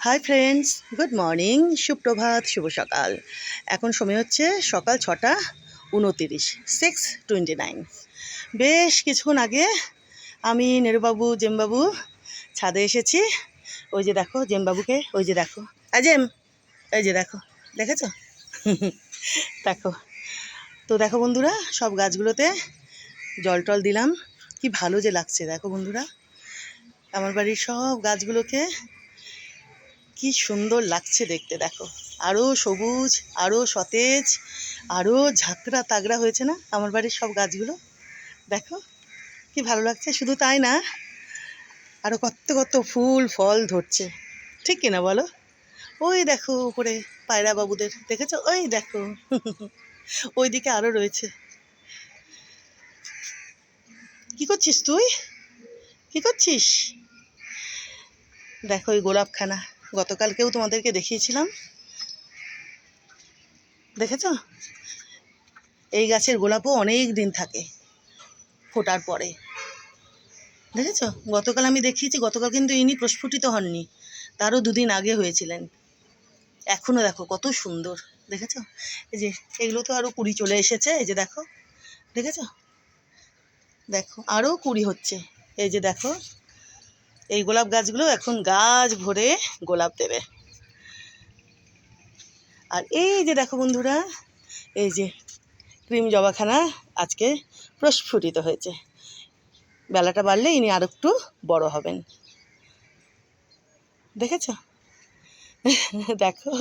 Hi friends, good morning, সুপ্রভাত, শুভ সকাল। এখন সময় হচ্ছে সকাল 6:29, 6:29। বেশ কিছুক্ষণ আগে আমি নেরুবাবু, জেমবাবু ছাদে এসেছি। ওই যে দেখো জেমবাবুকে, ওই যে দেখো জেম, এই যে দেখো, দেখেছো? দেখো তো, দেখো বন্ধুরা, সব গাছগুলোতে জল টল দিলাম। কি ভালো যে লাগছে দেখো বন্ধুরা, আমার বাড়ির সব গাছগুলোকে কি সুন্দর লাগছে দেখতে। দেখো, আরও সবুজ, আরও সতেজ, আরও ঝাঁকড়া তাগড়া হয়েছে না আমার বাড়ির সব গাছগুলো? দেখো কি ভালো লাগছে। শুধু তাই না, আরও কত কত ফুল ফল ধরছে, ঠিক কিনা বলো? ওই দেখো উপরে পায়রা বাবুদের, দেখেছো? ওই দেখো ওইদিকে আরও রয়েছে। কি করছিস তুই? কি করছিস? দেখো এই গোলাপখানা, গতকালকেও তোমাদেরকে দেখিয়েছিলাম, দেখেছো? এই গাছের গোলাপও অনেক দিন থাকে ফোটার পরে, দেখেছো? গতকাল আমি দেখিয়েছি, গতকাল কিন্তু ইনি প্রস্ফুটিত হননি, তারও 2 দিন আগে হয়েছিলেন। এখনও দেখো কত সুন্দর, দেখেছো? এই যে এগুলো তো আরও কুড়ি চলে এসেছে, এই যে দেখো, দেখেছো? দেখো আরও কুড়ি হচ্ছে, এই যে দেখো। এই গোলাপ গাছগুলো এখন গাছ ভরে গোলাপ দেবে। আর এই যে দেখো বন্ধুরা, এই যে ক্রিম জবাখানা আজকে প্রস্ফুটিত হয়েছে। বেলাটা বাড়লে ইনি আর একটু বড় হবেন, দেখেছো? দেখো